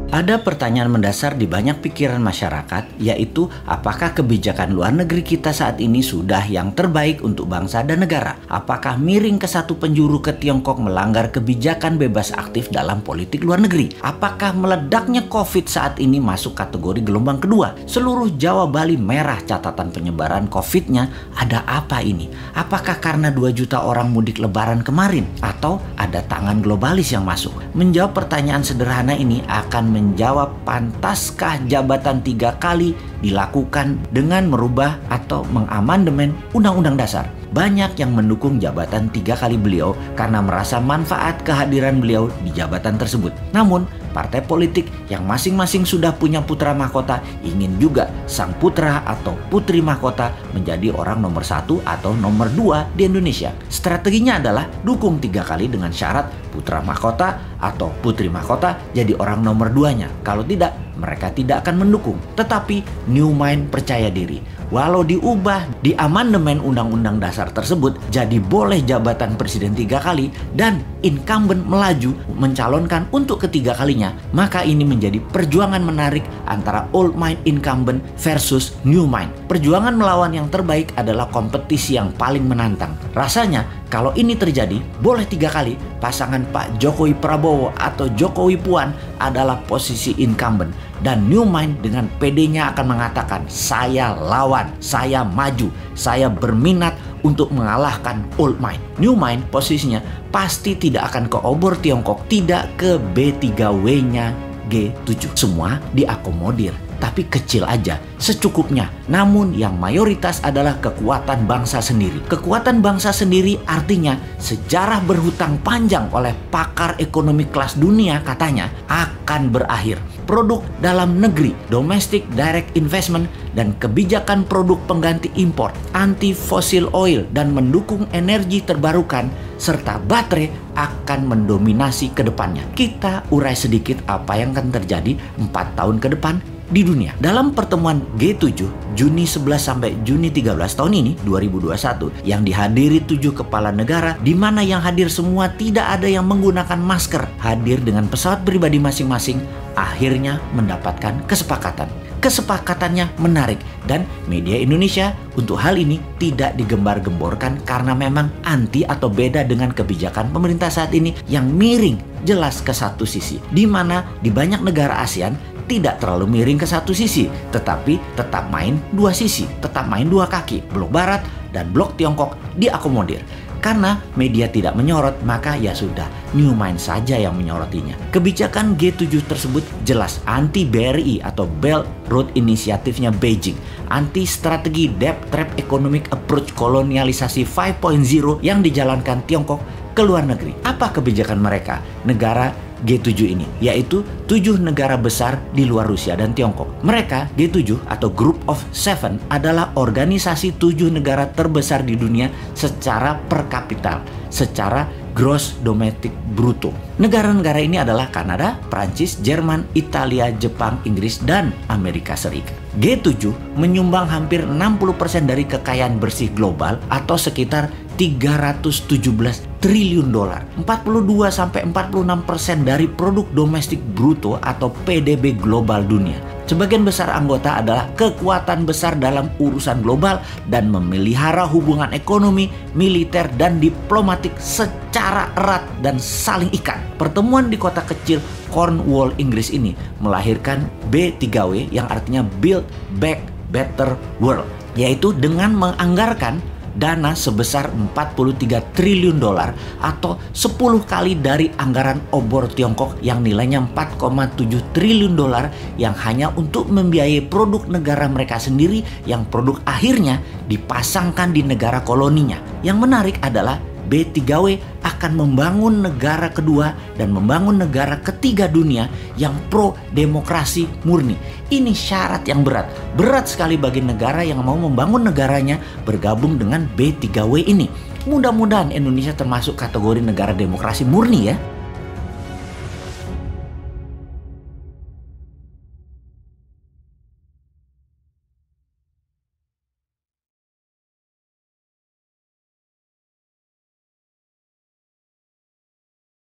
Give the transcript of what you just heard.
Ada pertanyaan mendasar di banyak pikiran masyarakat, yaitu apakah kebijakan luar negeri kita saat ini sudah yang terbaik untuk bangsa dan negara? Apakah miring ke satu penjuru ke Tiongkok melanggar kebijakan bebas aktif dalam politik luar negeri? Apakah meledaknya COVID saat ini masuk kategori gelombang kedua? Seluruh Jawa Bali merah catatan penyebaran COVID-nya. Ada apa ini? Apakah karena 2 juta orang mudik lebaran kemarin? Atau ada tangan globalis yang masuk? Menjawab pertanyaan sederhana ini akan menjawab pantaskah jabatan 3 kali dilakukan dengan merubah atau mengamandemen Undang-Undang Dasar. Banyak yang mendukung jabatan 3 kali beliau karena merasa manfaat kehadiran beliau di jabatan tersebut. Namun, partai politik yang masing-masing sudah punya putra mahkota ingin juga sang putra atau putri mahkota menjadi orang nomor 1 atau nomor 2 di Indonesia. Strateginya adalah dukung 3 kali dengan syarat putra mahkota atau putri mahkota jadi orang nomor 2-nya. Kalau tidak, mereka tidak akan mendukung. Tetapi New Mind percaya diri. Walau diubah di amandemen Undang-Undang Dasar tersebut, jadi boleh jabatan presiden 3 kali dan incumbent melaju mencalonkan untuk ketiga kalinya, maka ini menjadi perjuangan menarik antara old mind incumbent versus new mind. Perjuangan melawan yang terbaik adalah kompetisi yang paling menantang. Rasanya kalau ini terjadi, boleh 3 kali pasangan Pak Jokowi Prabowo atau Jokowi Puan adalah posisi incumbent. Dan New Mind dengan PD-nya akan mengatakan, saya lawan, saya maju, saya berminat untuk mengalahkan Old Mind. New Mind posisinya pasti tidak akan ke obor Tiongkok, tidak ke B3W-nya G7. Semua diakomodir, tapi kecil aja, secukupnya. Namun yang mayoritas adalah kekuatan bangsa sendiri. Kekuatan bangsa sendiri artinya sejarah berhutang panjang oleh pakar ekonomi kelas dunia katanya akan berakhir. Produk dalam negeri, domestic direct investment, dan kebijakan produk pengganti impor, anti fossil oil, dan mendukung energi terbarukan, serta baterai akan mendominasi ke depannya. Kita urai sedikit apa yang akan terjadi 4 tahun ke depan di dunia. Dalam pertemuan G7 Juni 11 sampai Juni 13 tahun ini 2021 yang dihadiri 7 kepala negara, di mana yang hadir semua tidak ada yang menggunakan masker, hadir dengan pesawat pribadi masing-masing, akhirnya mendapatkan kesepakatan. Kesepakatannya menarik dan media Indonesia untuk hal ini tidak digembar-gemborkan karena memang anti atau beda dengan kebijakan pemerintah saat ini yang miring jelas ke satu sisi, di mana di banyak negara ASEAN tidak terlalu miring ke satu sisi, tetapi tetap main 2 sisi, tetap main 2 kaki. Blok Barat dan Blok Tiongkok diakomodir. Karena media tidak menyorot, maka ya sudah, New Mind saja yang menyorotinya. Kebijakan G7 tersebut jelas anti BRI atau Belt Road Initiative-nya Beijing, anti strategi Debt Trap Economic Approach kolonialisasi 5.0 yang dijalankan Tiongkok ke luar negeri. Apa kebijakan mereka? Negara G7 ini, yaitu 7 negara besar di luar Rusia dan Tiongkok. Mereka, G7 atau Group of Seven, adalah organisasi 7 negara terbesar di dunia secara per kapita, secara gross domestic bruto. Negara-negara ini adalah Kanada, Prancis, Jerman, Italia, Jepang, Inggris, dan Amerika Serikat. G7 menyumbang hampir 60% dari kekayaan bersih global atau sekitar 317 triliun dolar. 42-46% dari produk domestik bruto atau PDB global dunia. Sebagian besar anggota adalah kekuatan besar dalam urusan global dan memelihara hubungan ekonomi, militer, dan diplomatik secara erat dan saling ikat. Pertemuan di kota kecil Cornwall, Inggris ini melahirkan B3W yang artinya Build Back Better World, yaitu dengan menganggarkan dana sebesar 43 triliun dolar atau 10 kali dari anggaran obor Tiongkok yang nilainya 4,7 triliun dolar yang hanya untuk membiayai produk negara mereka sendiri yang produk akhirnya dipasangkan di negara koloninya. Yang menarik adalah B3W akan membangun negara kedua dan membangun negara ketiga dunia yang pro demokrasi murni. Ini syarat yang berat. Berat sekali bagi negara yang mau membangun negaranya bergabung dengan B3W ini. Mudah-mudahan Indonesia termasuk kategori negara demokrasi murni ya.